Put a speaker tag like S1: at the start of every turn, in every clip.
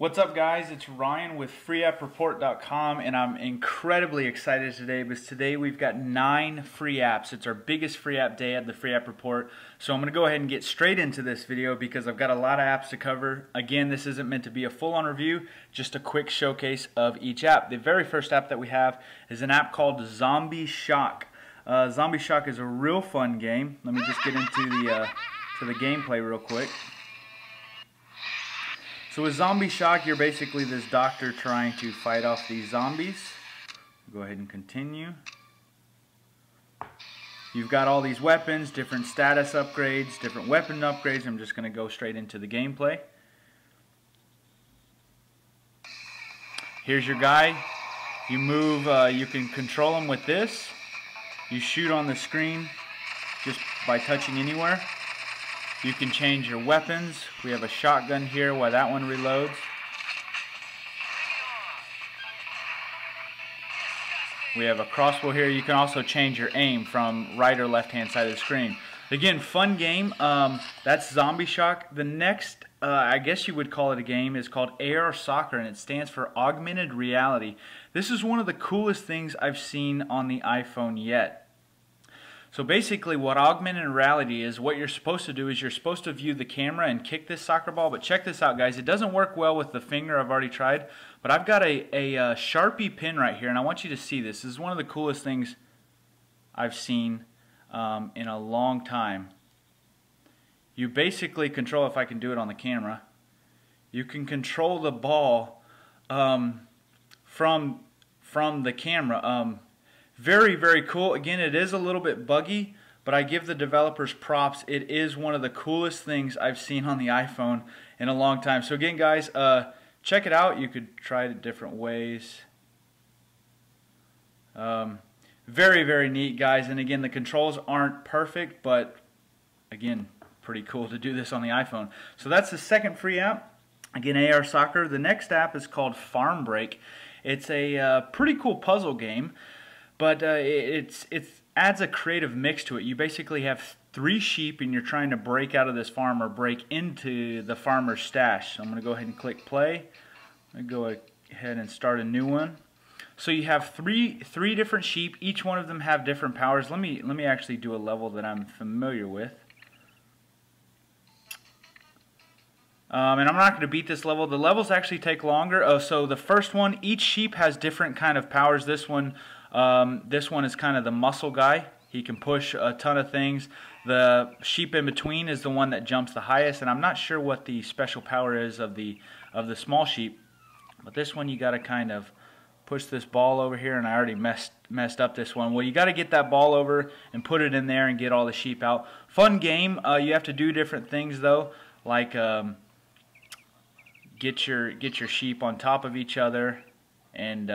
S1: What's up, guys? It's Ryan with freeappreport.com, and I'm incredibly excited today because today we've got 9 free apps. It's our biggest free app day at the Free App Report. So I'm going to go ahead and get straight into this video because I've got a lot of apps to cover. Again, this isn't meant to be a full-on review, just a quick showcase of each app. The very first app that we have is an app called Zombie Shock. Zombie Shock is a real fun game. Let me just get into the gameplay real quick. So with Zombie Shock, you're basically this doctor trying to fight off these zombies. Go ahead and continue. You've got all these weapons, different status upgrades, different weapon upgrades. I'm just going to go straight into the gameplay. Here's your guy. You move, you can control him with this. You shoot on the screen just by touching anywhere. You can change your weapons. We have a shotgun here while that one reloads. We have a crossbow here. You can also change your aim from right or left hand side of the screen. Again, fun game. That's Zombie Shock. The next, I guess you would call it a game, is called AR Soccer, and it stands for Augmented Reality. This is one of the coolest things I've seen on the iPhone yet. So basically what augmented reality is, what you're supposed to do is you're supposed to view the camera and kick this soccer ball. But check this out, guys. It doesn't work well with the finger. I've already tried. But I've got a Sharpie pen right here, and I want you to see this. This is one of the coolest things I've seen in a long time. You basically control, if I can do it on the camera, you can control the ball from the camera. Very, very cool. Again, it is a little bit buggy, but I give the developers props. It is one of the coolest things I've seen on the iPhone in a long time. So again, guys, check it out. You could try it different ways. Very, very neat, guys. And again, the controls aren't perfect, but again, pretty cool to do this on the iPhone. So that's the second free app. Again, AR Soccer. The next app is called Farm Break. It's a pretty cool puzzle game. But it adds a creative mix to it. You basically have 3 sheep and you're trying to break out of this farm or break into the farmer's stash. So I'm going to go ahead and click play. I'm going to go ahead and start a new one. So you have three different sheep. Each one of them have different powers. Let me actually do a level that I'm familiar with. And I'm not going to beat this level. The levels actually take longer. So the first one, each sheep has different kind of powers. This one is kind of the muscle guy. He can push a ton of things. The sheep in between is the one that jumps the highest, and I'm not sure what the special power is of the small sheep. But this one, you got to kind of push this ball over here, and I already messed up this one. Well, you got to get that ball over and put it in there and get all the sheep out. Fun game. You have to do different things though, like get your sheep on top of each other and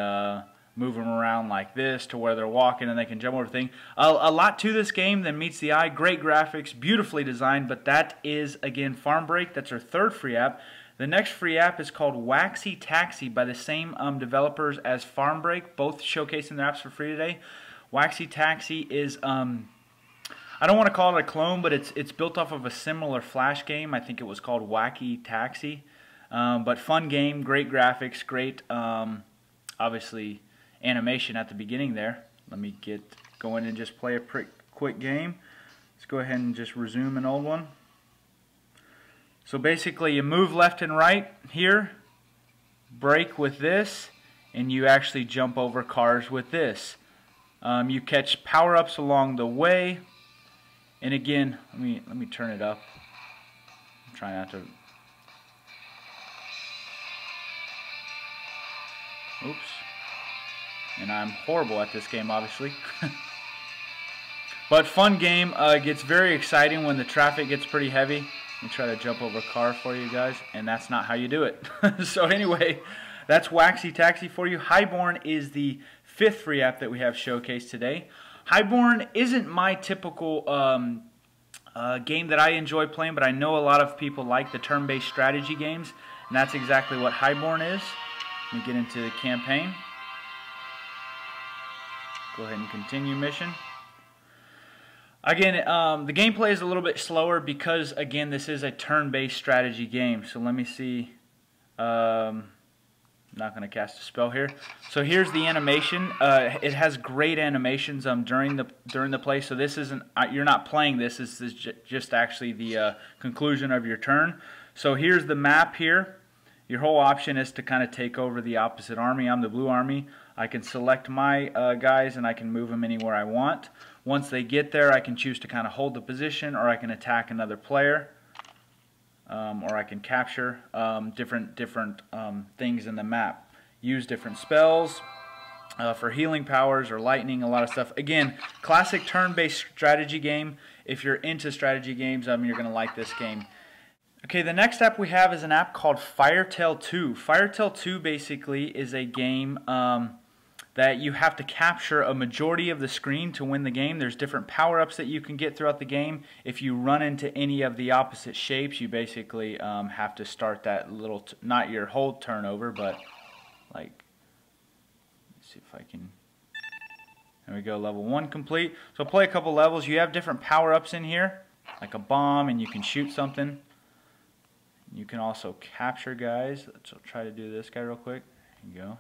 S1: move them around like this to where they're walking and they can jump over things. A lot to this game than meets the eye. Great graphics, beautifully designed, but that is, again, Farm Break. That's our third free app. The next free app is called Waxy Taxi by the same developers as Farm Break, both showcasing their apps for free today. Waxy Taxi is, I don't want to call it a clone, but it's built off of a similar Flash game. I think it was called Whacksy Taxi. But fun game, great graphics, great, obviously, animation at the beginning there. Let me go in and just play a quick game. Let's go ahead and just resume an old one. So basically you move left and right here, brake with this, and you actually jump over cars with this. You catch power-ups along the way, and again, let me turn it up. I'm trying not to. Oops. And I'm horrible at this game, obviously. But fun game. It gets very exciting when the traffic gets pretty heavy. Let me try to jump over a car for you guys, and that's not how you do it. So anyway, that's Waxy Taxi for you. Highborn is the 5th free app that we have showcased today. Highborn isn't my typical game that I enjoy playing, but I know a lot of people like the turn-based strategy games, and that's exactly what Highborn is. Let me get into the campaign. Go ahead and continue mission. Again, the gameplay is a little bit slower because, again, this is a turn-based strategy game. So let me see. Not going to cast a spell here. So here's the animation. It has great animations during the play. So this isn't, you're not playing this. This is just actually the conclusion of your turn. So here's the map here. Your whole option is to kind of take over the opposite army. I'm the blue army. I can select my guys and I can move them anywhere I want. Once they get there, I can choose to kind of hold the position, or I can attack another player. Or I can capture different things in the map. Use different spells for healing powers or lightning, a lot of stuff. Again, classic turn-based strategy game. If you're into strategy games, you're going to like this game. Okay, the next app we have is an app called Firetail 2. Firetail 2 basically is a game that you have to capture a majority of the screen to win the game. There's different power-ups that you can get throughout the game. If you run into any of the opposite shapes, you basically have to start that little, not your whole turnover, but like, let's see if I can, there we go, level 1 complete. So play a couple levels. You have different power-ups in here, like a bomb, and you can shoot something. You can also capture guys. Let's try to do this guy real quick. There you go.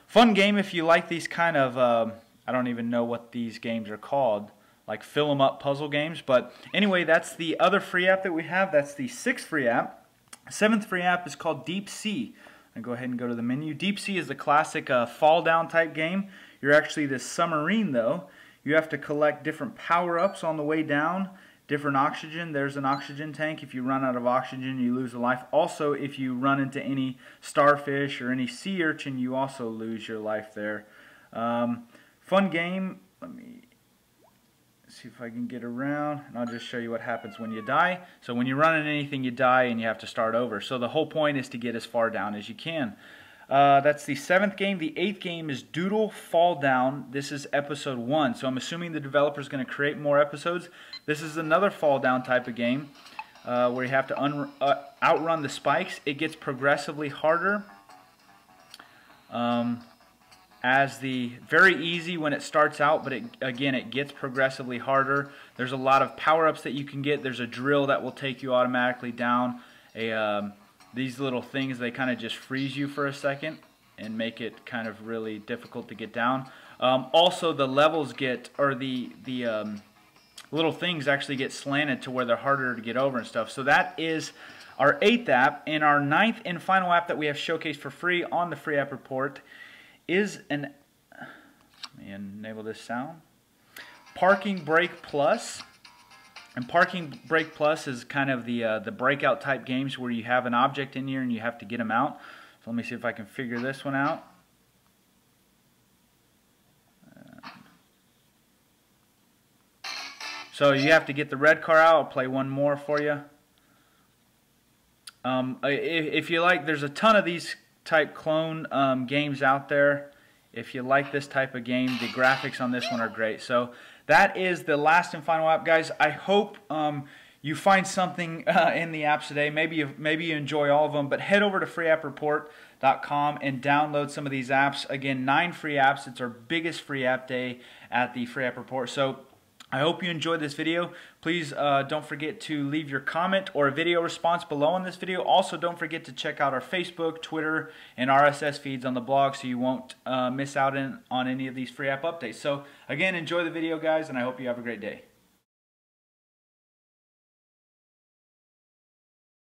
S1: Fun game if you like these kind of, I don't even know what these games are called, like fill 'em up puzzle games. But anyway, that's the other free app that we have. That's the 6th free app. 7th free app is called Deepsea. I'll go ahead and go to the menu. Deepsea is the classic fall down type game. You're actually this submarine though. You have to collect different power-ups on the way down. Different oxygen. There's an oxygen tank. If you run out of oxygen, you lose a life. Also, if you run into any starfish or any sea urchin, you also lose your life there. Fun game. Let me see if I can get around, and I'll just show you what happens when you die. So when you run into anything, you die, and you have to start over. So the whole point is to get as far down as you can. That's the 7th game. The 8th game is Doodle Fall Down. This is episode 1. So I'm assuming the developer is going to create more episodes. This is another fall down type of game where you have to outrun the spikes. It gets progressively harder. Very easy when it starts out, but again, it gets progressively harder. There's a lot of power-ups that you can get. There's a drill that will take you automatically down. These little things, they kind of just freeze you for a second and make it kind of really difficult to get down. Also, the levels get, or the little things actually get slanted to where they're harder to get over and stuff. So that is our 8th app. And our 9th and final app that we have showcased for free on the free app report is let me enable this sound, Parking Brake Plus. And Parking Brake Plus is kind of the breakout type games where you have an object in here and you have to get them out. So let me see if I can figure this one out. So you have to get the red car out. I'll play one more for you. If you like, there's a ton of these type clone games out there. If you like this type of game, the graphics on this one are great. So that is the last and final app, guys. I hope you find something in the apps today. Maybe you enjoy all of them, but head over to freeappreport.com and download some of these apps. Again, 9 free apps. It's our biggest free app day at the Free App Report. So I hope you enjoyed this video. Please don't forget to leave your comment or a video response below on this video. Also, don't forget to check out our Facebook, Twitter, and RSS feeds on the blog so you won't miss out on any of these free app updates. So again, enjoy the video, guys, and I hope you have a great day.